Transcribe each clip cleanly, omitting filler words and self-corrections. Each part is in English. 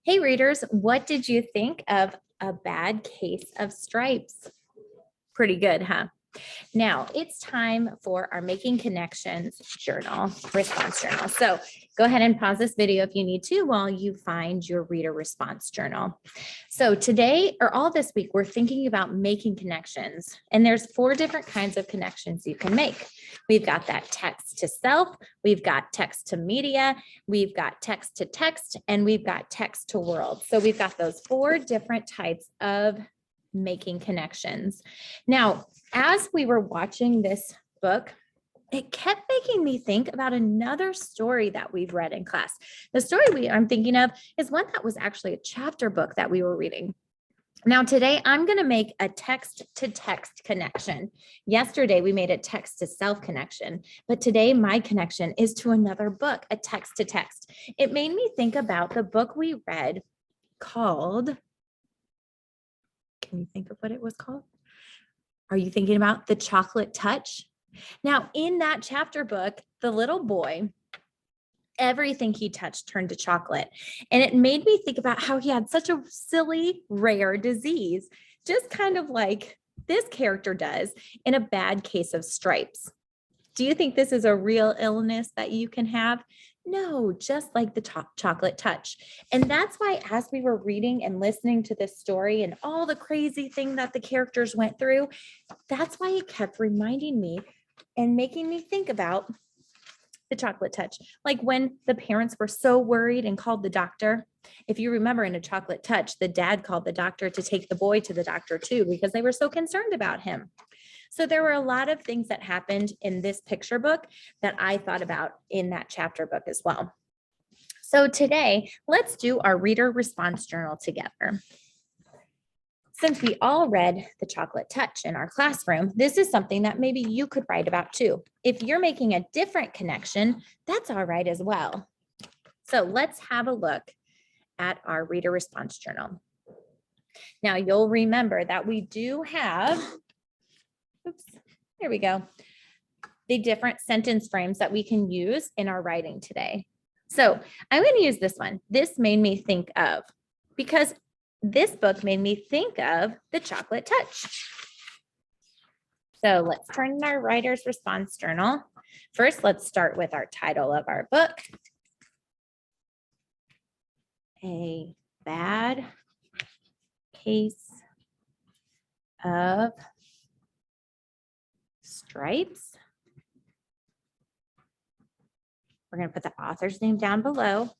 Hey readers, what did you think of A Bad Case of Stripes? Pretty good, huh? Now it's time for our Making Connections journal, response journal. So go ahead and pause this video if you need to while you find your reader response journal. So today or all this week, we're thinking about making connections, and there's 4 different kinds of connections you can make. We've got that text to self, we've got text to media, we've got text to text, and we've got text to world. So we've got those 4 different types of making connections. Now, as we were watching this book, it kept making me think about another story that we've read in class. The story I'm thinking of is one that was actually a chapter book that we were reading. Now, today I'm going to make a text to text connection. Yesterday, we made a text to self connection, but today my connection is to another book, a text to text. It made me think about the book we read called, can you think of what it was called? Are you thinking about The Chocolate Touch? Now, in that chapter book, the little boy, everything he touched turned to chocolate. And it made me think about how he had such a silly, rare disease, just kind of like this character does in A Bad Case of Stripes. Do you think this is a real illness that you can have? No, just like the chocolate touch. And that's why as we were reading and listening to this story and all the crazy thing that the characters went through, that's why it kept reminding me and making me think about the chocolate touch. Like when the parents were so worried and called the doctor. If you remember in A Chocolate Touch, the dad called the doctor to take the boy to the doctor too, because they were so concerned about him. So there were a lot of things that happened in this picture book that I thought about in that chapter book as well. So today, let's do our reader response journal together. Since we all read The Chocolate Touch in our classroom, this is something that maybe you could write about too. If you're making a different connection, that's all right as well. So let's have a look at our reader response journal. Now you'll remember that we do have, here we go, the different sentence frames that we can use in our writing today. So I'm going to use this one. This made me think of, because this book made me think of The Chocolate Touch. So let's turn in our writer's response journal. First, let's start with our title of our book. A Bad Case of Stripes. We're going to put the author's name down below.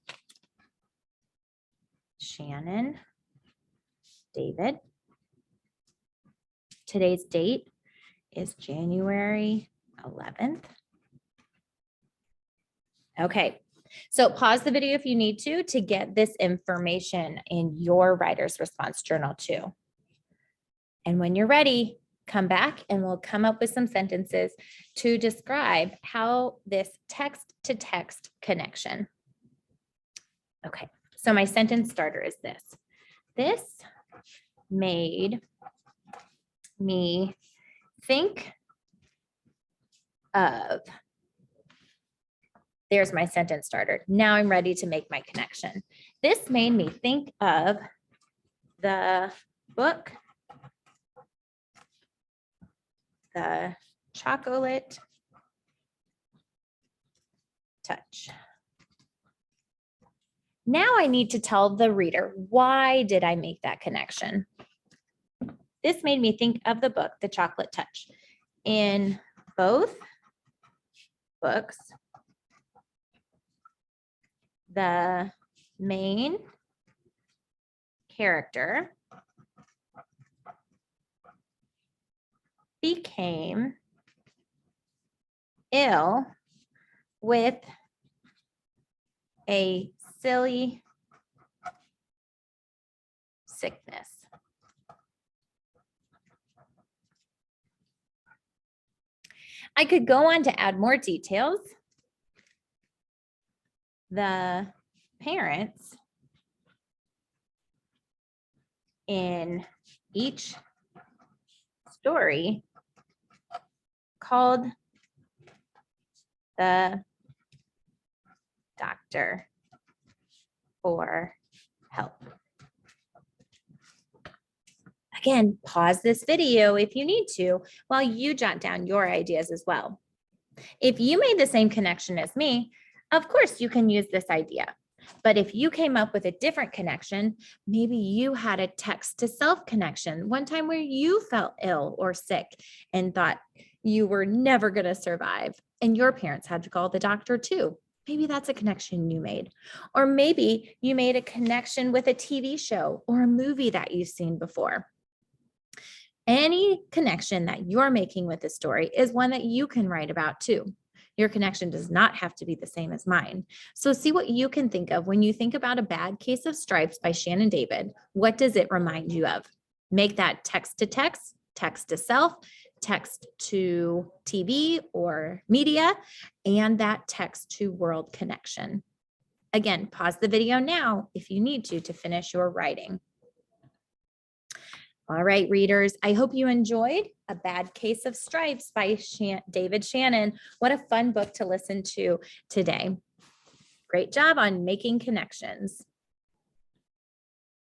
Shannon David. Today's date is January 11th. Okay, so pause the video if you need to get this information in your writer's response journal too. And when you're ready, come back and we'll come up with some sentences to describe how this text to text connection. Okay, so my sentence starter is this. This made me think of, there's my sentence starter. Now I'm ready to make my connection. This made me think of the book, The Chocolate Touch. Now I need to tell the reader, why did I make that connection? This made me think of the book, The Chocolate Touch. In both books, the main character became ill with a silly sickness. I could go on to add more details. The parents in each story called the doctor for help. Again, pause this video if you need to while you jot down your ideas as well. If you made the same connection as me, of course you can use this idea. But if you came up with a different connection, maybe you had a text to self connection one time where you felt ill or sick and thought you were never going to survive, and your parents had to call the doctor too. Maybe that's a connection you made. Or maybe you made a connection with a TV show or a movie that you've seen before. Any connection that you're making with the story is one that you can write about too. Your connection does not have to be the same as mine. So see what you can think of when you think about A Bad Case of Stripes by Shannon David. What does it remind you of? Make that text to text, text to self, text to TV or media, and that text to world connection. Again, pause the video now if you need to finish your writing. All right, readers, I hope you enjoyed A Bad Case of Stripes by David Shannon. What a fun book to listen to today. Great job on making connections.